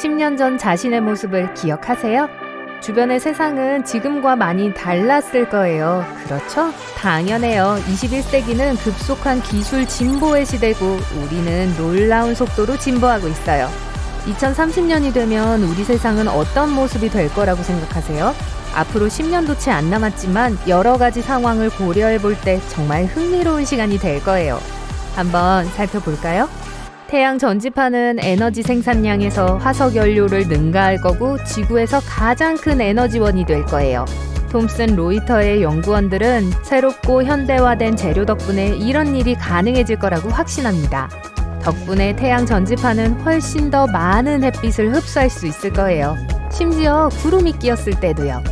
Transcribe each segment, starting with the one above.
10년 전 자신의 모습을 기억하세요? 주변의 세상은 지금과 많이 달랐을 거예요. 그렇죠? 당연해요. 21세기는 급속한 기술 진보의 시대고 우리는 놀라운 속도로 진보하고 있어요. 2030년이 되면 우리 세상은 어떤 모습이 될 거라고 생각하세요? 앞으로 10년도 채 안 남았지만 여러 가지 상황을 고려해 볼 때 정말 흥미로운 시간이 될 거예요. 한번 살펴볼까요? 태양 전지파는 에너지 생산량에서 화석 연료를 능가할 거고 지구에서 가장 큰 에너지원이 될 거예요. 톰슨 로이터의 연구원들은 새롭고 현대화된 재료 덕분에 이런 일이 가능해질 거라고 확신합니다. 덕분에 태양 전지파는 훨씬 더 많은 햇빛을 흡수할 수 있을 거예요. 심지어 구름이 끼었을 때도요.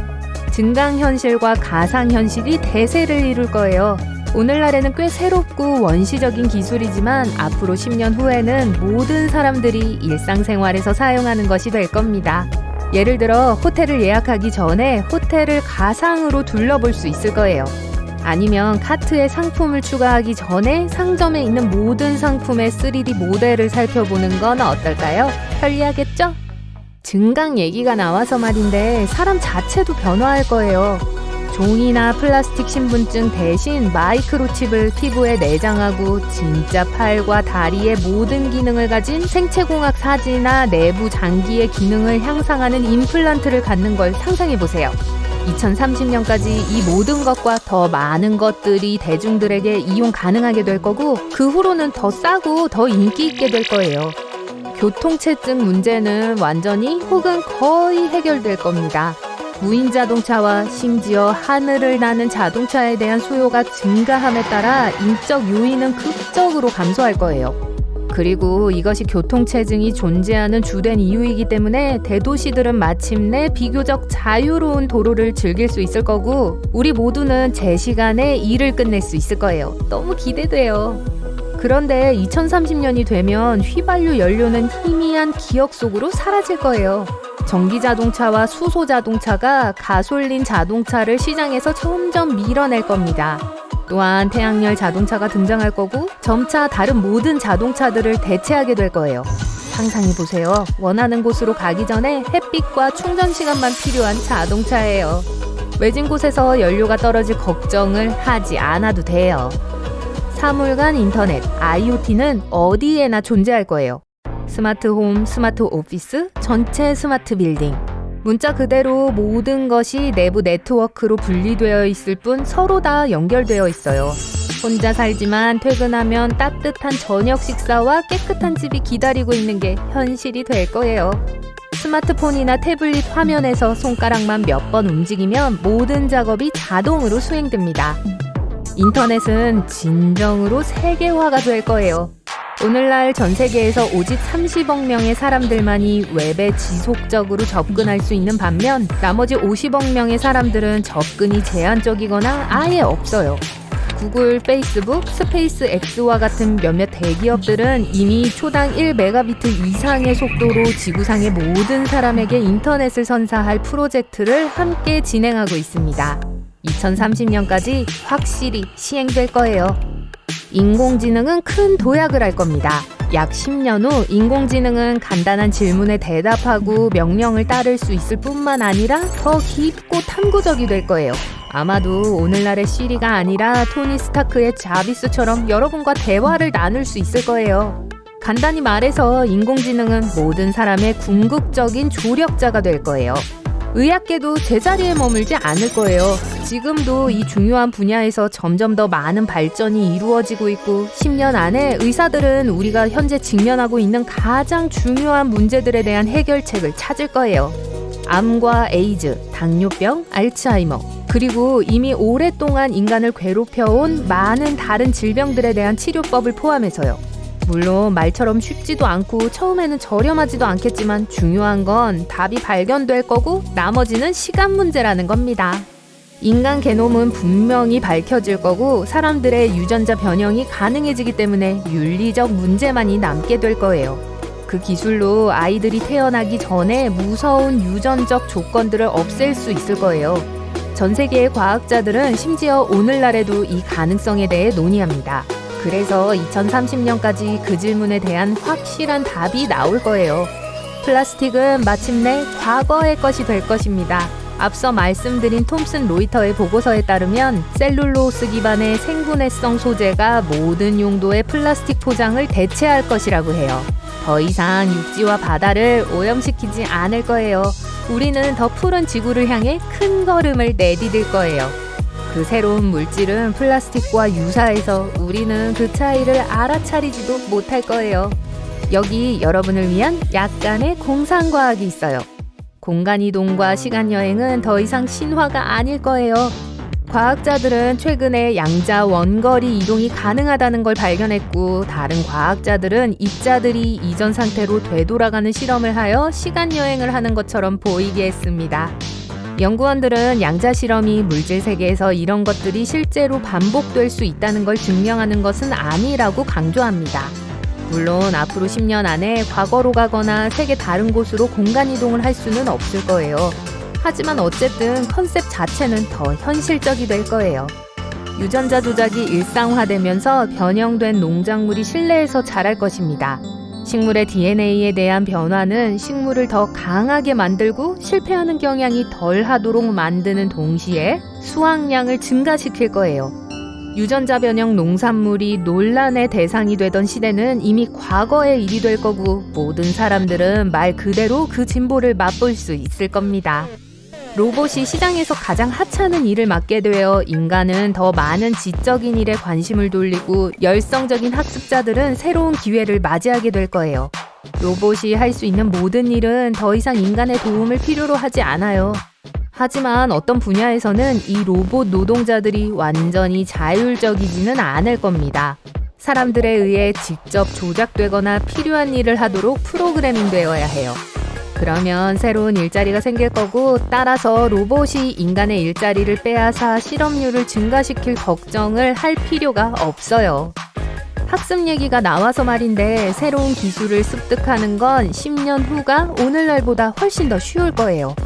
증강현실과 가상현실이 대세를 이룰 거예요. 오늘날에는 꽤 새롭고 원시적인 기술이지만 앞으로 10년 후에는 모든 사람들이 일상생활에서 사용하는 것이 될 겁니다. 예를 들어 호텔을 예약하기 전에 호텔을 가상으로 둘러볼 수 있을 거예요. 아니면 카트에 상품을 추가하기 전에 상점에 있는 모든 상품의 3D 모델을 살펴보는 건 어떨까요? 편리하겠죠? 증강 얘기가 나와서 말인데 사람 자체도 변화할 거예요. 종이나 플라스틱 신분증 대신 마이크로칩을 피부에 내장하고 진짜 팔과 다리의 모든 기능을 가진 생체공학 사지나 내부 장기의 기능을 향상하는 임플란트를 갖는 걸 상상해보세요. 2030년까지 이 모든 것과 더 많은 것들이 대중들에게 이용 가능하게 될 거고 그 후로는 더 싸고 더 인기 있게 될 거예요. 교통체증 문제는 완전히 혹은 거의 해결될 겁니다. 무인 자동차와 심지어 하늘을 나는 자동차에 대한 수요가 증가함에 따라 인적 요인은 극적으로 감소할 거예요. 그리고 이것이 교통체증이 존재하는 주된 이유이기 때문에 대도시들은 마침내 비교적 자유로운 도로를 즐길 수 있을 거고 우리 모두는 제 시간에 일을 끝낼 수 있을 거예요. 너무 기대돼요. 그런데 2030년이 되면 휘발유 연료는 희미한 기억 속으로 사라질 거예요. 전기자동차와 수소자동차가 가솔린 자동차를 시장에서 점점 밀어낼 겁니다. 또한 태양열 자동차가 등장할 거고 점차 다른 모든 자동차들을 대체하게 될 거예요. 상상해보세요. 원하는 곳으로 가기 전에 햇빛과 충전 시간만 필요한 자동차예요. 외진 곳에서 연료가 떨어질 걱정을 하지 않아도 돼요. 사물간 인터넷, IoT는 어디에나 존재할 거예요. 스마트 홈, 스마트 오피스, 전체 스마트 빌딩. 문자 그대로 모든 것이 내부 네트워크로 분리되어 있을 뿐 서로 다 연결되어 있어요. 혼자 살지만 퇴근하면 따뜻한 저녁 식사와 깨끗한 집이 기다리고 있는 게 현실이 될 거예요. 스마트폰이나 태블릿 화면에서 손가락만 몇 번 움직이면 모든 작업이 자동으로 수행됩니다. 인터넷은 진정으로 세계화가 될 거예요. 오늘날 전 세계에서 오직 30억 명의 사람들만이 웹에 지속적으로 접근할 수 있는 반면 나머지 50억 명의 사람들은 접근이 제한적이거나 아예 없어요. 구글, 페이스북, 스페이스X와 같은 몇몇 대기업들은 이미 초당 1메가비트 이상의 속도로 지구상의 모든 사람에게 인터넷을 선사할 프로젝트를 함께 진행하고 있습니다. 2030년까지 확실히 시행될 거예요. 인공지능은 큰 도약을 할 겁니다. 약 10년 후 인공지능은 간단한 질문에 대답하고 명령을 따를 수 있을 뿐만 아니라 더 깊고 탐구적이 될 거예요. 아마도 오늘날의 시리가 아니라 토니 스타크의 자비스처럼 여러분과 대화를 나눌 수 있을 거예요. 간단히 말해서 인공지능은 모든 사람의 궁극적인 조력자가 될 거예요. 의학계도 제자리에 머물지 않을 거예요. 지금도 이 중요한 분야에서 점점 더 많은 발전이 이루어지고 있고 10년 안에 의사들은 우리가 현재 직면하고 있는 가장 중요한 문제들에 대한 해결책을 찾을 거예요. 암과 에이즈, 당뇨병, 알츠하이머, 그리고 이미 오랫동안 인간을 괴롭혀온 많은 다른 질병들에 대한 치료법을 포함해서요. 물론 말처럼 쉽지도 않고 처음에는 저렴하지도 않겠지만 중요한 건 답이 발견될 거고 나머지는 시간 문제라는 겁니다. 인간 게놈은 분명히 밝혀질 거고 사람들의 유전자 변형이 가능해지기 때문에 윤리적 문제만이 남게 될 거예요. 그 기술로 아이들이 태어나기 전에 무서운 유전적 조건들을 없앨 수 있을 거예요. 전 세계의 과학자들은 심지어 오늘날에도 이 가능성에 대해 논의합니다. 그래서 2030년까지 그 질문에 대한 확실한 답이 나올 거예요. 플라스틱은 마침내 과거의 것이 될 것입니다. 앞서 말씀드린 톰슨 로이터의 보고서에 따르면 셀룰로스 기반의 생분해성 소재가 모든 용도의 플라스틱 포장을 대체할 것이라고 해요. 더 이상 육지와 바다를 오염시키지 않을 거예요. 우리는 더 푸른 지구를 향해 큰 걸음을 내디딜 거예요. 그 새로운 물질은 플라스틱과 유사해서 우리는 그 차이를 알아차리지도 못할 거예요. 여기 여러분을 위한 약간의 공상과학이 있어요. 공간이동과 시간여행은 더 이상 신화가 아닐 거예요. 과학자들은 최근에 양자 원거리 이동이 가능하다는 걸 발견했고, 다른 과학자들은 입자들이 이전 상태로 되돌아가는 실험을 하여 시간여행을 하는 것처럼 보이게 했습니다. 연구원들은 양자 실험이 물질 세계에서 이런 것들이 실제로 반복될 수 있다는 걸 증명하는 것은 아니라고 강조합니다. 물론 앞으로 10년 안에 과거로 가거나 세계 다른 곳으로 공간이동을 할 수는 없을 거예요. 하지만 어쨌든 컨셉 자체는 더 현실적이 될 거예요. 유전자 조작이 일상화되면서 변형된 농작물이 실내에서 자랄 것입니다. 식물의 DNA에 대한 변화는 식물을 더 강하게 만들고 실패하는 경향이 덜 하도록 만드는 동시에 수확량을 증가시킬 거예요. 유전자 변형 농산물이 논란의 대상이 되던 시대는 이미 과거의 일이 될 거고, 모든 사람들은 말 그대로 그 진보를 맛볼 수 있을 겁니다. 로봇이 시장에서 가장 하찮은 일을 맡게 되어 인간은 더 많은 지적인 일에 관심을 돌리고, 열성적인 학습자들은 새로운 기회를 맞이하게 될 거예요. 로봇이 할 수 있는 모든 일은 더 이상 인간의 도움을 필요로 하지 않아요. 하지만 어떤 분야에서는 이 로봇 노동자들이 완전히 자율적이지는 않을 겁니다. 사람들에 의해 직접 조작되거나 필요한 일을 하도록 프로그래밍 되어야 해요. 그러면 새로운 일자리가 생길 거고, 따라서 로봇이 인간의 일자리를 빼앗아 실업률을 증가시킬 걱정을 할 필요가 없어요. 학습 얘기가 나와서 말인데, 새로운 기술을 습득하는 건 10년 후가 오늘날보다 훨씬 더 쉬울 거예요.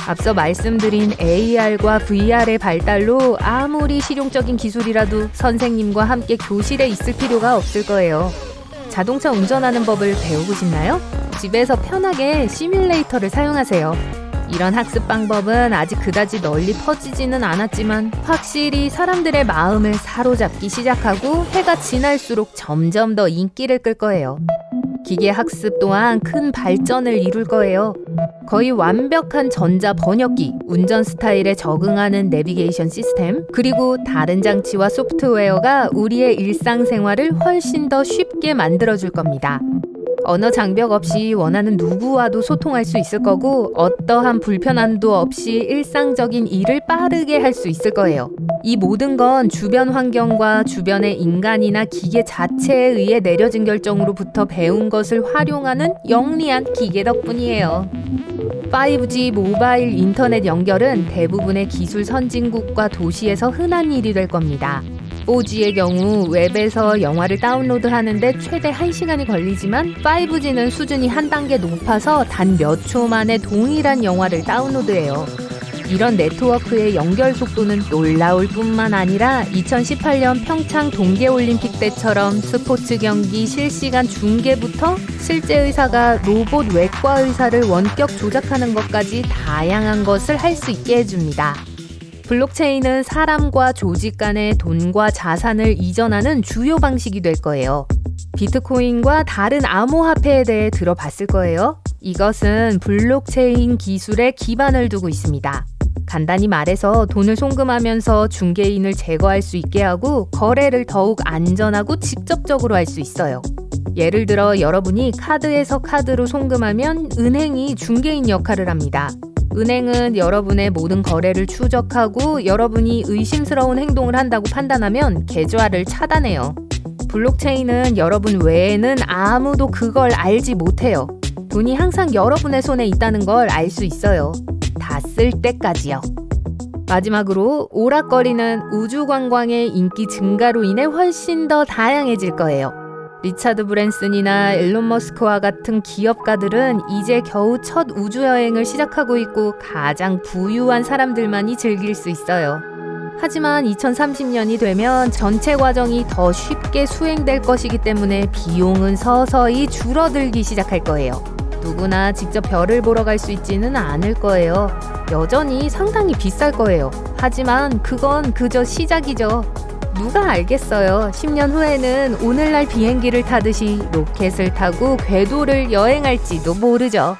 앞서 말씀드린 AR과 VR의 발달로 아무리 실용적인 기술이라도 선생님과 함께 교실에 있을 필요가 없을 거예요. 자동차 운전하는 법을 배우고 싶나요? 집에서 편하게 시뮬레이터를 사용하세요. 이런 학습 방법은 아직 그다지 널리 퍼지지는 않았지만 확실히 사람들의 마음을 사로잡기 시작하고, 해가 지날수록 점점 더 인기를 끌 거예요. 기계 학습 또한 큰 발전을 이룰 거예요. 거의 완벽한 전자 번역기, 운전 스타일에 적응하는 내비게이션 시스템, 그리고 다른 장치와 소프트웨어가 우리의 일상생활을 훨씬 더 쉽게 만들어줄 겁니다. 언어 장벽 없이 원하는 누구와도 소통할 수 있을 거고, 어떠한 불편함도 없이 일상적인 일을 빠르게 할 수 있을 거예요. 이 모든 건 주변 환경과 주변의 인간이나 기계 자체에 의해 내려진 결정으로부터 배운 것을 활용하는 영리한 기계 덕분이에요. 5G 모바일 인터넷 연결은 대부분의 기술 선진국과 도시에서 흔한 일이 될 겁니다. 4G의 경우 웹에서 영화를 다운로드하는데 최대 1시간이 걸리지만, 5G는 수준이 한 단계 높아서 단 몇 초 만에 동일한 영화를 다운로드해요. 이런 네트워크의 연결 속도는 놀라울 뿐만 아니라 2018년 평창 동계올림픽 때처럼 스포츠 경기 실시간 중계부터 실제 의사가 로봇 외과 의사를 원격 조작하는 것까지 다양한 것을 할 수 있게 해줍니다. 블록체인은 사람과 조직 간의 돈과 자산을 이전하는 주요 방식이 될 거예요. 비트코인과 다른 암호화폐에 대해 들어봤을 거예요. 이것은 블록체인 기술에 기반을 두고 있습니다. 간단히 말해서 돈을 송금하면서 중개인을 제거할 수 있게 하고, 거래를 더욱 안전하고 직접적으로 할 수 있어요. 예를 들어 여러분이 카드에서 카드로 송금하면 은행이 중개인 역할을 합니다. 은행은 여러분의 모든 거래를 추적하고, 여러분이 의심스러운 행동을 한다고 판단하면 계좌를 차단해요. 블록체인은 여러분 외에는 아무도 그걸 알지 못해요. 돈이 항상 여러분의 손에 있다는 걸 알 수 있어요. 다 쓸 때까지요. 마지막으로 오락거리는 우주 관광의 인기 증가로 인해 훨씬 더 다양해질 거예요. 리차드 브랜슨이나 일론 머스크와 같은 기업가들은 이제 겨우 첫 우주여행을 시작하고 있고, 가장 부유한 사람들만이 즐길 수 있어요. 하지만 2030년이 되면 전체 과정이 더 쉽게 수행될 것이기 때문에 비용은 서서히 줄어들기 시작할 거예요. 누구나 직접 별을 보러 갈 수 있지는 않을 거예요. 여전히 상당히 비쌀 거예요. 하지만 그건 그저 시작이죠. 누가 알겠어요. 10년 후에는 오늘날 비행기를 타듯이 로켓을 타고 궤도를 여행할지도 모르죠.